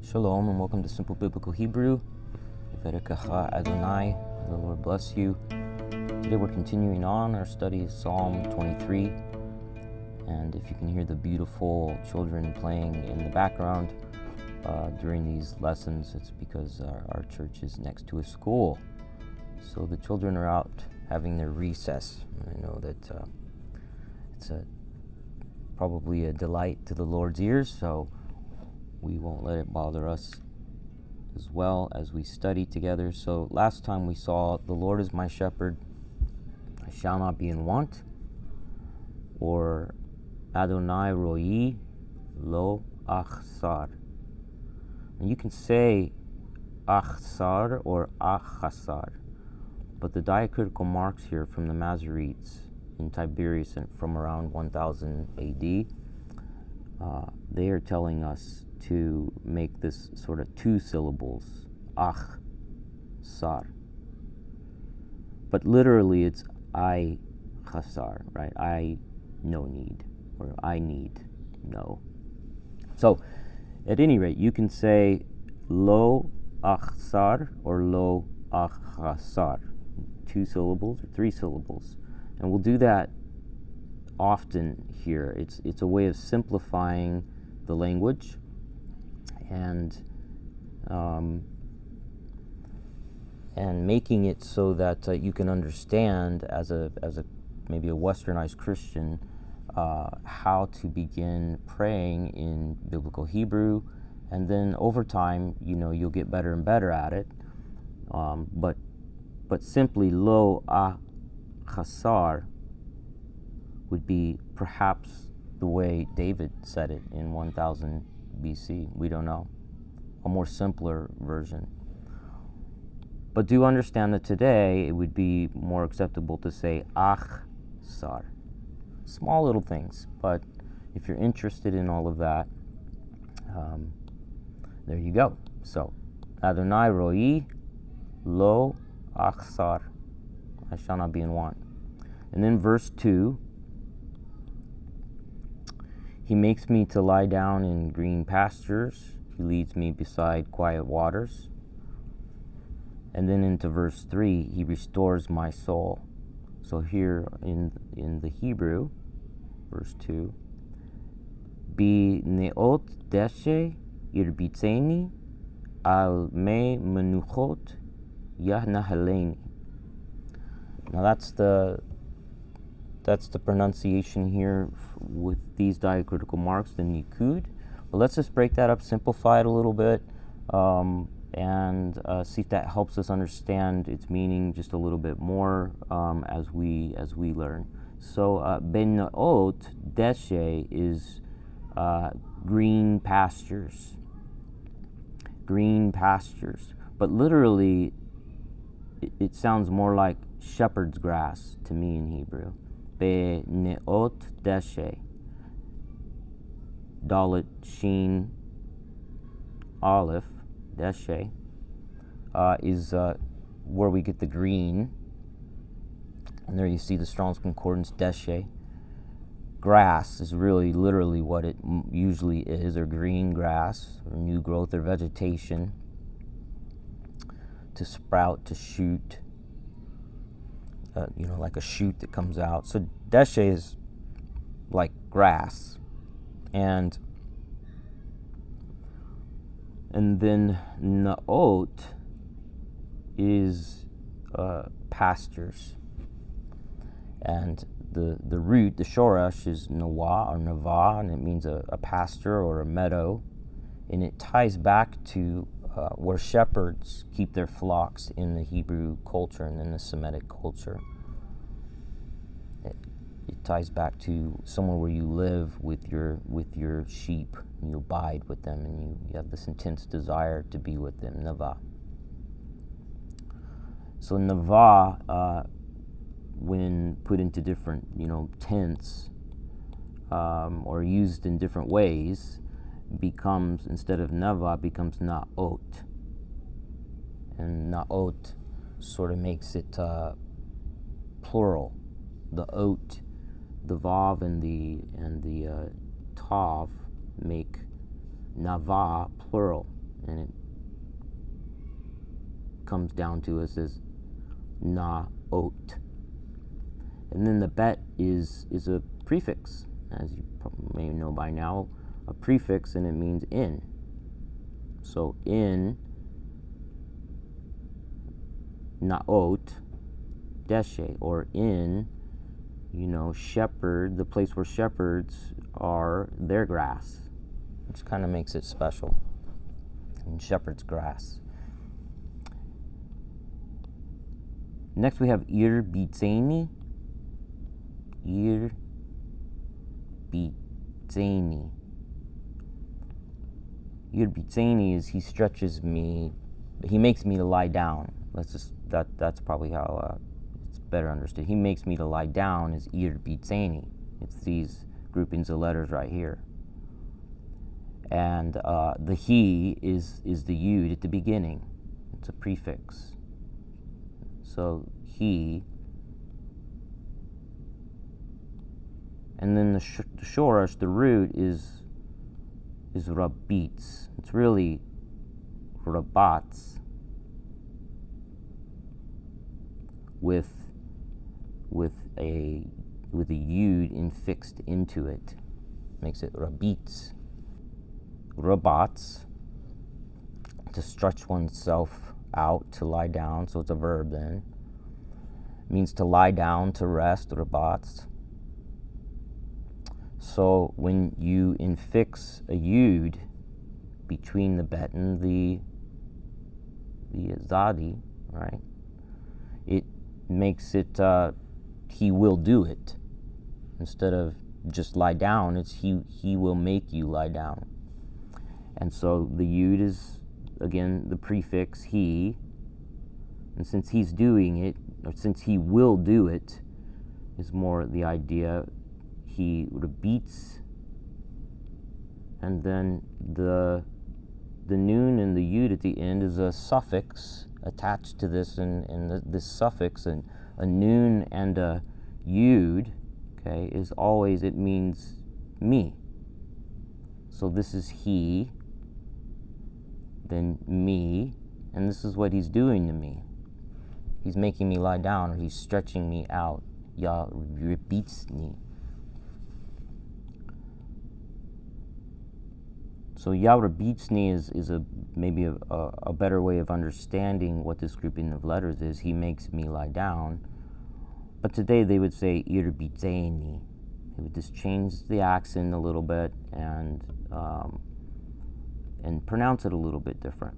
Shalom and welcome to Simple Biblical Hebrew. Yivarekecha Adonai, the Lord bless you. Today we're continuing on our study of Psalm 23. And if you can hear the beautiful children playing in the background during these lessons, it's because our church is next to a school. So the children are out having their recess. I know that it's probably a delight to the Lord's ears, so we won't let it bother us as well as we study together. So last time we saw, the Lord is my shepherd, I shall not be in want, or Adonai roi lo achsar. And you can say achsar or achasar, but the diacritical marks here from the Masoretes in Tiberias from around 1000 AD, they are telling us to make this sort of two syllables, ach, sar. But literally it's I chasar, right? I no need, or I need no. So at any rate, you can say lo achsar or lo achasar, two syllables or three syllables. And we'll do that often here. It's a way of simplifying the language and making it so that you can understand as a maybe a westernized Christian how to begin praying in biblical Hebrew, and then over time you'll get better and better at it. But simply lo achasar would be perhaps the way David said it in 1000 BC. We don't know. A more simpler version. But do understand that today it would be more acceptable to say achsar. Small little things, but if you're interested in all of that, there you go. So, Adonai roi lo achsar. I shall not be in want. And then verse 2, He makes me to lie down in green pastures. He leads me beside quiet waters. And then into verse 3, He restores my soul. So here in the Hebrew, verse 2, Bi neot deshe irbitseni al me menuchot yahnahaleni. Now that's the pronunciation here with these diacritical marks, the nikud. But let's just break that up, simplify it a little bit, and see if that helps us understand its meaning just a little bit more as we learn. So Benaot Deshe is green pastures. Green pastures. But literally, it sounds more like shepherd's grass to me in Hebrew. Beneot deshe. Dalet Shin Aleph deshe is where we get the green. And there you see the Strong's Concordance deshe. Grass is really literally what it usually is, or green grass, or new growth, or vegetation to sprout, to shoot. Like a shoot that comes out. So deshe is like grass, and then naot is pastures, and the root, the shoresh, is nawa or nava, and it means a pasture or a meadow, and it ties back to where shepherds keep their flocks in the Hebrew culture and in the Semitic culture. It ties back to somewhere where you live with your sheep, and you abide with them, and you have this intense desire to be with them, nava. So nava, when put into different tense or used in different ways, becomes, instead of nava, becomes naot. And naot sort of makes it plural. The ot, the vav and the tav make nava plural. and it comes down to us as na-ot. And then the bet is a prefix, as you may know by now, a prefix, and it means in. So in na-ot deshe, or in, shepherd, the place where shepherds are, their grass, which kind of makes it special. And shepherd's grass. Next we have ir bitzeni. Ir bitzeni. Ir bitzeni is he stretches me, he makes me to lie down. That's probably how it's better understood. He makes me to lie down is ir bitzeni. It's these groupings of letters right here. And the he is the yud at the beginning. It's a prefix. So he, and then the shoresh, the root is rabitz. It's really rabats with a yud infixed into it. Makes it rabitz. Rabats, to stretch oneself out, to lie down, so it's a verb then. It means to lie down, to rest, rabats. So when you infix a yud between the bet and the zadi, right, it makes it he will do it. Instead of just lie down, it's he will make you lie down. And so the yud is, again, the prefix he, and since he's doing it, or since he will do it, is more the idea he repeats, and then the noon and the yud at the end is a suffix attached to this, and this suffix, and a noon and a yud, okay, is always, it means me. So this is he, then me, and this is what he's doing to me. He's making me lie down, or he's stretching me out. Ya repeatsni. So ya repeatsni is maybe a better way of understanding what this grouping of letters is. He makes me lie down. But today they would say ir bitzeni. They would just change the accent a little bit and pronounce it a little bit different.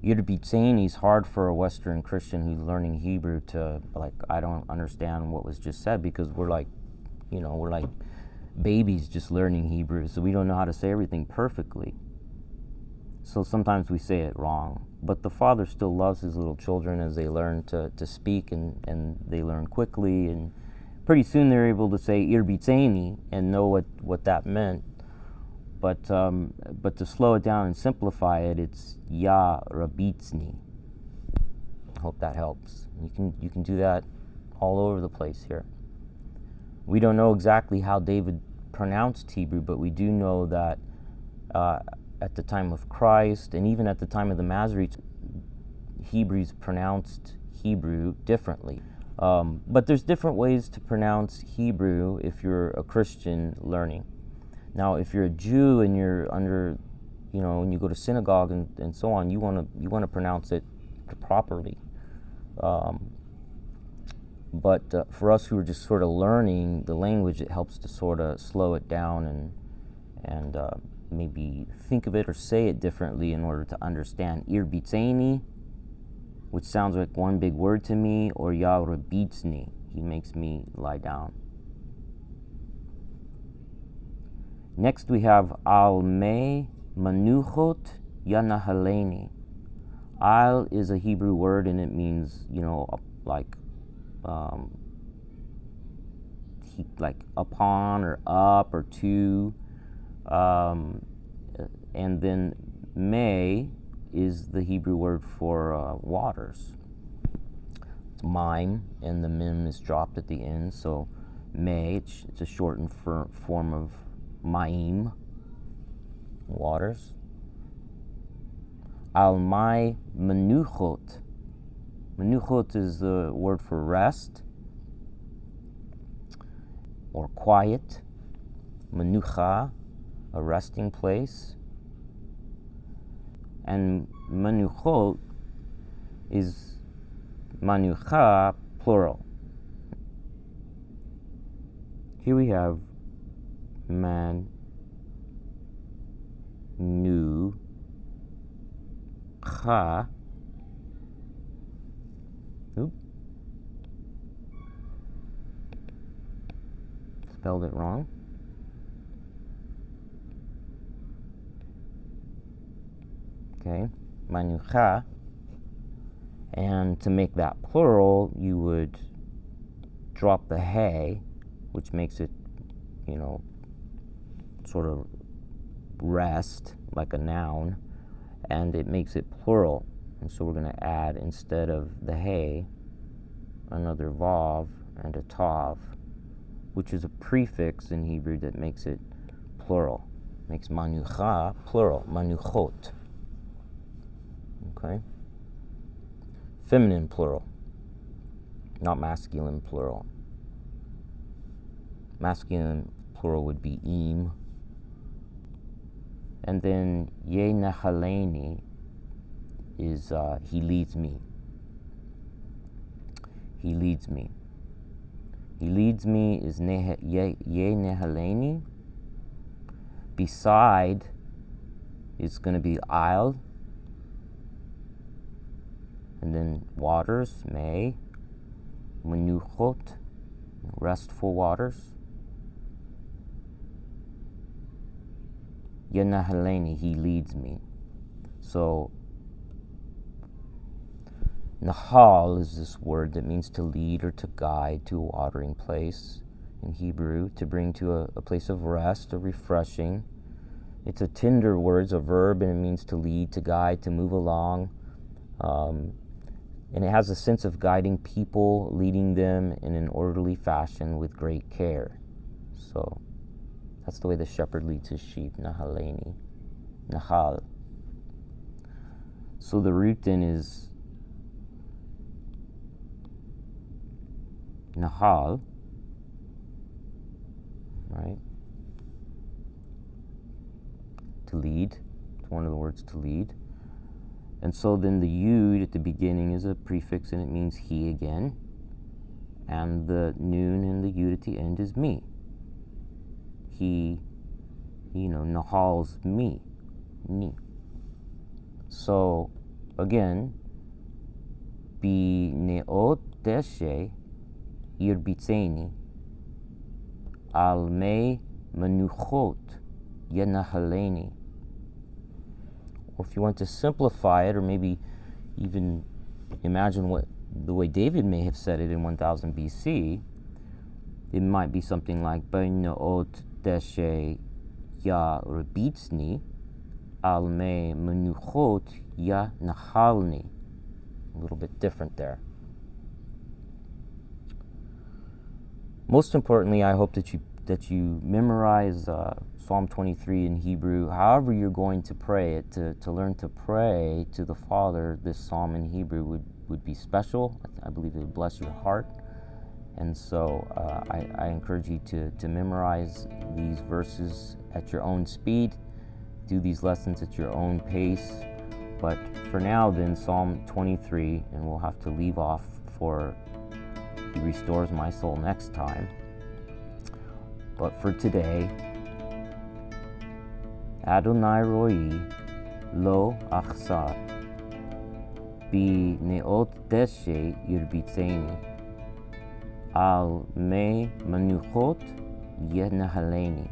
Ir bitzeni is hard for a Western Christian who's learning Hebrew to, like, I don't understand what was just said, because we're like babies just learning Hebrew, so we don't know how to say everything perfectly. So sometimes we say it wrong. But the Father still loves his little children as they learn to speak, and they learn quickly, and pretty soon they're able to say ir bitzeni and know what that meant. But to slow it down and simplify it, it's ya rabitzni. I hope that helps. You can do that all over the place here. We don't know exactly how David pronounced Hebrew, but we do know that at the time of Christ, and even at the time of the Masoretes, Hebrews pronounced Hebrew differently. But there's different ways to pronounce Hebrew if you're a Christian learning. Now, if you're a Jew and you're under, when you go to synagogue and so on, you want to pronounce it properly. But for us who are just sort of learning the language, it helps to sort of slow it down and maybe think of it or say it differently in order to understand. Ir bitzeni, which sounds like one big word to me, or ya rebitzni, he makes me lie down. Next we have al me manuchot yanahaleni. Al is a Hebrew word, and it means, like upon or up or to. And then me is the Hebrew word for waters. It's mime, and the mem is dropped at the end, so me, it's a shortened form of Ma'im. waters. Al mai menuchot. Menuchot is the word for rest or quiet. Menucha, a resting place. And menuchot is manucha, plural. Here we have man, nu, cha. Spelled it wrong. Okay, manucha. And to make that plural, you would drop the he, which makes it, sort of rest, like a noun, and it makes it plural. And so we're going to add, instead of the he, another vav and a tav, which is a prefix in Hebrew that makes it plural. Makes manucha plural, manuchot. Okay? Feminine plural, not masculine plural. Masculine plural would be im. And then ye nahaleni is he leads me. He leads me. He leads me is ye nehaleni. Beside is going to be I'll. And then waters, may. Menuchot, restful waters. Yenahaleni, he leads me. So, nahal is this word that means to lead or to guide to a watering place in Hebrew, to bring to a place of rest or refreshing. It's a tinder word, it's a verb, and it means to lead, to guide, to move along. And it has a sense of guiding people, leading them in an orderly fashion with great care. So that's the way the shepherd leads his sheep, nahaleni, nahal. So the root then is nahal, right? To lead. It's one of the words to lead. And so then the yud at the beginning is a prefix and it means he again. And the noon and the yud at the end is me. He, nahals me. So again, bi neot deshe irbitseni al me menuchot yenahaleni. Or if you want to simplify it, or maybe even imagine what the way David may have said it in 1000 BC, it might be something like Bainaot deshe ya rebitsni al me menuchot ya nahalni. A little bit different there. Most importantly, I hope that you memorize Psalm 23 in Hebrew. However you're going to pray it, to learn to pray to the Father, this psalm in Hebrew would be special. I believe it would bless your heart. And so I encourage you to memorize these verses at your own speed. Do these lessons at your own pace. But for now then, Psalm 23, and we'll have to leave off for He restores my soul next time. But for today, Adonai roi lo achsar bi neot deshe irbitseni al me menuchot yenahaleni.